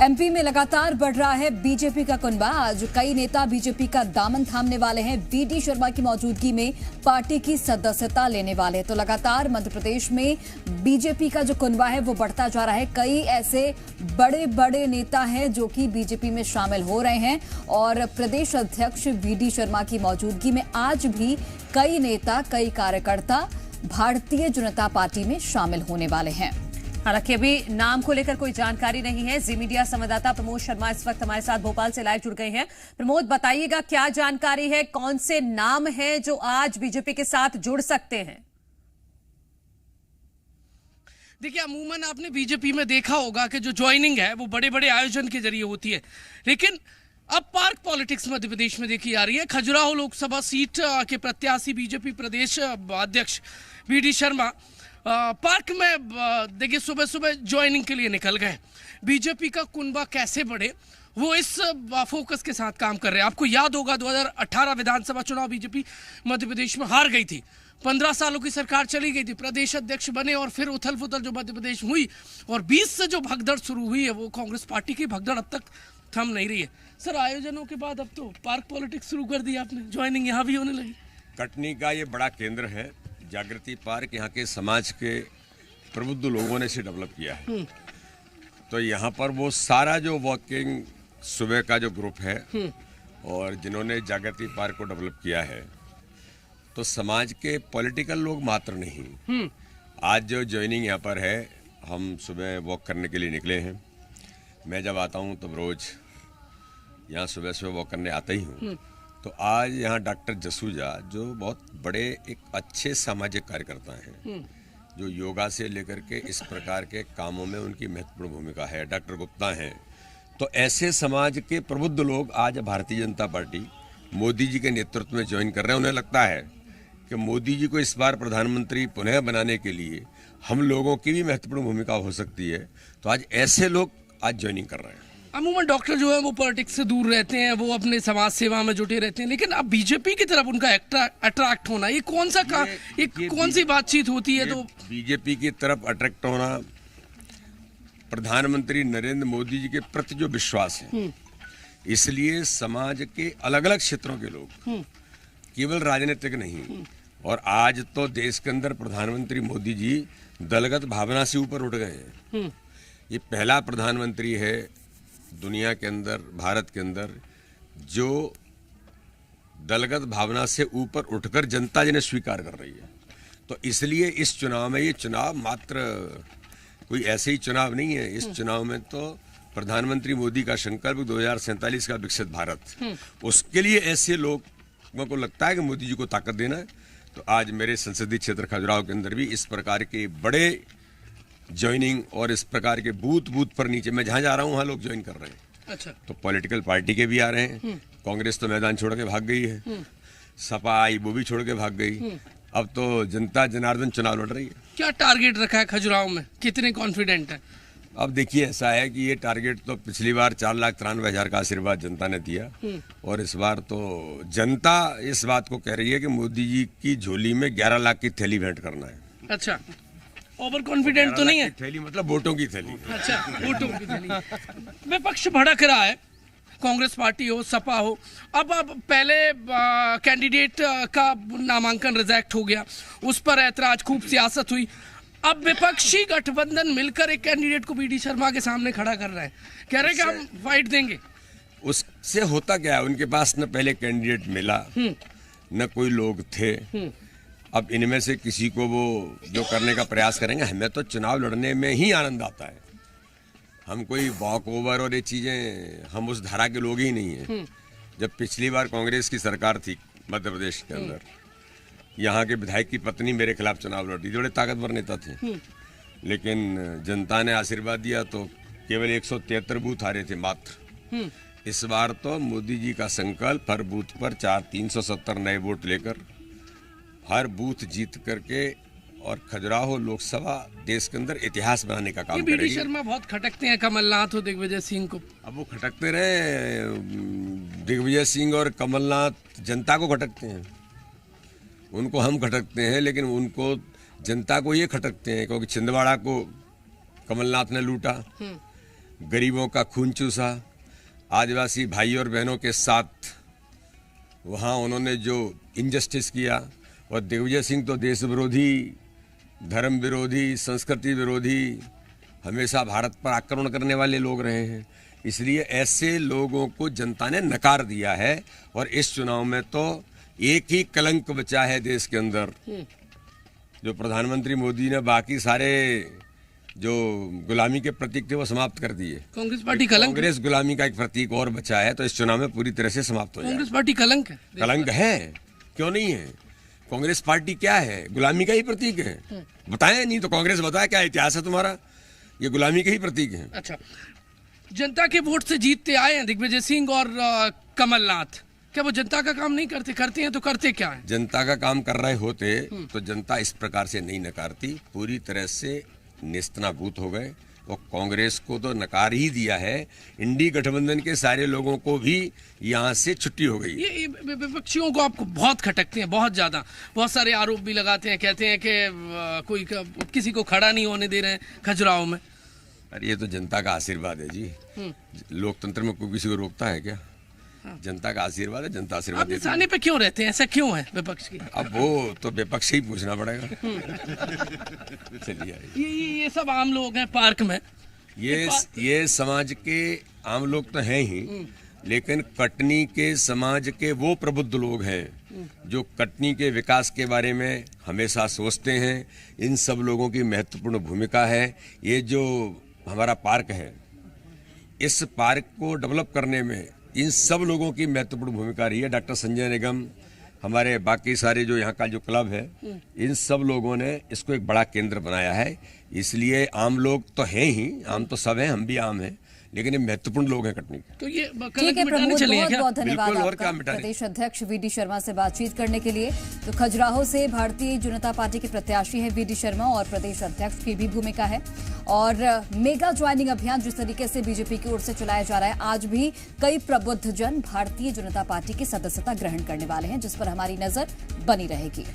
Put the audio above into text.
MP में लगातार बढ़ रहा है बीजेपी का कुनबा। आज कई नेता बीजेपी का दामन थामने वाले हैं। वीडी शर्मा की मौजूदगी में पार्टी की सदस्यता लेने वाले हैं। तो लगातार मध्य प्रदेश में बीजेपी का जो कुनबा है वो बढ़ता जा रहा है। कई ऐसे बड़े बड़े नेता हैं जो कि बीजेपी में शामिल हो रहे हैं और प्रदेश अध्यक्ष वीडी शर्मा की मौजूदगी में आज भी कई नेता, कई कार्यकर्ता भारतीय जनता पार्टी में शामिल होने वाले हैं। हालांकि अभी नाम को लेकर कोई जानकारी नहीं है। जी मीडिया संवाददाता प्रमोद शर्मा इस वक्त हमारे साथ भोपाल से लाइव जुड़ गए हैं। प्रमोद, बताइएगा क्या जानकारी है, कौन से नाम हैं जो आज बीजेपी के साथ जुड़ सकते हैं? देखिए, अमूमन आपने बीजेपी में देखा होगा कि जो ज्वाइनिंग है वो बड़े बड़े आयोजन के जरिए होती है, लेकिन अब पार्क पॉलिटिक्स मध्य प्रदेश में देखी जा रही है। खजुराहो लोकसभा सीट के प्रत्याशी बीजेपी प्रदेश अध्यक्ष वीडी शर्मा पार्क में देखिए सुबह सुबह ज्वाइनिंग के लिए निकल गए। बीजेपी का कुनबा कैसे बढ़े वो इस फोकस के साथ काम कर रहे हैं। आपको याद होगा 2018 विधानसभा चुनाव बीजेपी मध्य प्रदेश में हार गई थी। 15 सालों की सरकार चली गई थी, प्रदेश अध्यक्ष बने और फिर उथल पुथल जो मध्य प्रदेश हुई और 20 से जो भगदड़ शुरू हुई है वो कांग्रेस पार्टी की भगदड़ अब तक थम नहीं रही है। सर, आयोजनों के बाद अब तो पार्क पॉलिटिक्स शुरू कर दी आपने, ज्वाइनिंग यहाँ भी होने लगी। कटनी का ये बड़ा केंद्र है जागृति पार्क। यहाँ के समाज के प्रबुद्ध लोगों ने इसे डेवलप किया है। तो यहाँ पर वो सारा जो वॉकिंग सुबह का जो ग्रुप है और जिन्होंने जागृति पार्क को डेवलप किया है, तो समाज के पॉलिटिकल लोग मात्र नहीं, आज जो ज्वाइनिंग यहाँ पर है, हम सुबह वॉक करने के लिए निकले हैं। मैं जब आता हूँ तब रोज यहाँ सुबह सुबह वॉक करने आता ही हूँ। तो आज यहाँ डॉक्टर जसूजा जो बहुत बड़े एक अच्छे सामाजिक कार्यकर्ता हैं, जो योगा से लेकर के इस प्रकार के कामों में उनकी महत्वपूर्ण भूमिका है, डॉक्टर गुप्ता हैं। तो ऐसे समाज के प्रबुद्ध लोग आज भारतीय जनता पार्टी मोदी जी के नेतृत्व में ज्वाइन कर रहे हैं। उन्हें लगता है कि मोदी जी को इस बार प्रधानमंत्री पुनः बनाने के लिए हम लोगों की भी महत्वपूर्ण भूमिका हो सकती है। तो आज ऐसे लोग आज ज्वाइनिंग कर रहे हैं। अमूमन डॉक्टर जो है वो पॉलिटिक्स से दूर रहते हैं, वो अपने समाज सेवा में जुटे रहते हैं, लेकिन अब बीजेपी की तरफ उनका अट्रैक्ट होना, ये कौन सा कौन सी बातचीत होती है? तो बीजेपी की तरफ अट्रैक्ट होना प्रधानमंत्री नरेंद्र मोदी जी के प्रति जो विश्वास है, इसलिए समाज के अलग अलग क्षेत्रों के लोग, केवल राजनीतिक नहीं, और आज तो देश के अंदर प्रधानमंत्री मोदी जी दलगत भावना से ऊपर उठ गए हैं। ये पहला प्रधानमंत्री है दुनिया के अंदर, भारत के अंदर, जो दलगत भावना से ऊपर उठकर जनता जिन्हें स्वीकार कर रही है। तो इसलिए इस चुनाव में, ये चुनाव मात्र कोई ऐसे ही चुनाव नहीं है। इस चुनाव में तो प्रधानमंत्री मोदी का संकल्प 2047 का विकसित भारत, उसके लिए ऐसे लोगों को लगता है कि मोदी जी को ताकत देना है। तो आज मेरे संसदीय क्षेत्र खजुराहो के अंदर भी इस प्रकार के बड़े ज्वाइनिंग और इस प्रकार के बूथ पर नीचे, मैं जहां जा रहा हूं वहां लोग ज्वाइन कर रहे हैं। अच्छा। तो पॉलिटिकल पार्टी के भी आ रहे हैं। कांग्रेस तो मैदान छोड़ के भाग गई है, सपा आई वो भी छोड़ के भाग गई। अब तो जनता जनार्दन चुनाव लड़ रही है। क्या टारगेट रखा है खजुराहो में, कितने कॉन्फिडेंट है? अब देखिए, ऐसा है कि ये टारगेट तो पिछली बार 4,93,000 का आशीर्वाद जनता ने दिया, और इस बार तो जनता इस बात को कह रही है कि मोदी जी की झोली में 11 लाख की थैली भेंट करना है। अच्छा, ओवर कॉन्फिडेंट तो नहीं है? थैली मतलब वोटों की थैली। अच्छा, वोटों की थैली। विपक्ष भड़क रहा है, कांग्रेस पार्टी हो, सपा हो। अब पहले कैंडिडेट का नामांकन रिजेक्ट हो गया, उस पर ऐतराज, खूब सियासत हुई। अब विपक्षी गठबंधन मिलकर एक कैंडिडेट को वीडी शर्मा के सामने खड़ा कर रहा है, कह रहे हैं कि हम फाइट देंगे। उससे होता क्या है, उनके पास न पहले कैंडिडेट मिला, न कोई लोग थे। अब इनमें से किसी को वो जो करने का प्रयास करेंगे। हमें तो चुनाव लड़ने में ही आनंद आता है। हम कोई वॉक ओवर और ये चीजें, हम उस धारा के लोग ही नहीं हैं। जब पिछली बार कांग्रेस की सरकार थी मध्य प्रदेश के अंदर, यहाँ के विधायक की पत्नी मेरे खिलाफ चुनाव लड़ रही थी, बड़े ताकतवर नेता थे, लेकिन जनता ने आशीर्वाद दिया तो केवल 173 बूथ हारे थे मात्र। इस बार तो मोदी जी का संकल्प, हर बूथ पर 370 नए वोट लेकर हर बूथ जीत करके, और खजुराहो लोकसभा देश के अंदर इतिहास बनाने का काम करेगी। वीडी शर्मा बहुत खटकते हैं कमलनाथ और दिग्विजय सिंह को। अब वो खटकते रहे, दिग्विजय सिंह और कमलनाथ जनता को खटकते हैं, उनको हम खटकते हैं, लेकिन उनको जनता को ये खटकते हैं, क्योंकि छिंदवाड़ा को कमलनाथ ने लूटा, गरीबों का खून चूसा, आदिवासी भाई और बहनों के साथ वहाँ उन्होंने जो इनजस्टिस किया। और दिग्विजय सिंह तो देश विरोधी, धर्म विरोधी, संस्कृति विरोधी, हमेशा भारत पर आक्रमण करने वाले लोग रहे हैं। इसलिए ऐसे लोगों को जनता ने नकार दिया है। और इस चुनाव में तो एक ही कलंक बचा है देश के अंदर, जो प्रधानमंत्री मोदी ने बाकी सारे जो गुलामी के प्रतीक थे वो समाप्त कर दिए। कांग्रेस पार्टी कलंक, कांग्रेस गुलामी का एक प्रतीक और बचा है, तो इस चुनाव में पूरी तरह से समाप्त हो जाए। कांग्रेस पार्टी कलंक है। कलंक है, क्यों नहीं है? कांग्रेस पार्टी क्या है? गुलामी का ही प्रतीक है। बताएं, नहीं तो कांग्रेस बताए क्या इतिहास है तुम्हारा? ये गुलामी के ही प्रतीक है। अच्छा, जनता के वोट से जीतते आए हैं दिग्विजय सिंह और कमलनाथ, क्या वो जनता का काम नहीं करते? करते हैं तो करते क्या है? जनता का काम कर रहे होते तो जनता इस प्रकार से नहीं नकारती। पूरी तरह से नेस्तनाबूत हो गए और कांग्रेस को तो नकार ही दिया है। इंडी गठबंधन के सारे लोगों को भी यहाँ से छुट्टी हो गई। ये विपक्षियों को आपको बहुत खटकते हैं, बहुत ज्यादा, बहुत सारे आरोप भी लगाते हैं, कहते हैं कि कोई किसी को खड़ा नहीं होने दे रहे हैं खजुराहो में। अरे ये तो जनता का आशीर्वाद है जी। लोकतंत्र में कोई किसी को रोकता है क्या? जनता का आशीर्वाद है, जनता आशीर्वाद आप देती है। निशाने पे क्यों रहते हैं? ऐसा क्यों है विपक्ष की? अब वो तो विपक्ष से ही पूछना पड़ेगा। चलिए, ये सब आम लोग हैं पार्क में। ये समाज के आम लोग तो हैं ही, लेकिन कटनी के समाज के वो प्रबुद्ध लोग हैं जो कटनी के विकास के बारे में हमेशा सोचते हैं। इन सब लोगों की महत्वपूर्ण भूमिका है। ये जो हमारा पार्क है, इस पार्क को डेवलप करने में इन सब लोगों की महत्वपूर्ण भूमिका रही है। डॉक्टर संजय निगम, हमारे बाकी सारे जो यहाँ का जो क्लब है, इन सब लोगों ने इसको एक बड़ा केंद्र बनाया है। इसलिए आम लोग तो हैं ही, आम तो सब हैं, हम भी आम हैं, लेकिन ये महत्वपूर्ण लोग हैं कटनी के। तो ये ठीक है प्रमोद, बहुत बहुत धन्यवाद बिल्कुल, और आपका क्या मिटाने? प्रदेश अध्यक्ष वीडी शर्मा से बातचीत करने के लिए। तो खजुराहो से भारतीय जनता पार्टी के प्रत्याशी हैं वीडी शर्मा और प्रदेश अध्यक्ष की भी भूमिका है। और मेगा ज्वाइनिंग अभियान जिस तरीके से बीजेपी की ओर से चलाया जा रहा है, आज भी कई प्रबुद्ध जन भारतीय जनता पार्टी की सदस्यता ग्रहण करने वाले हैं, जिस पर हमारी नजर बनी रहेगी।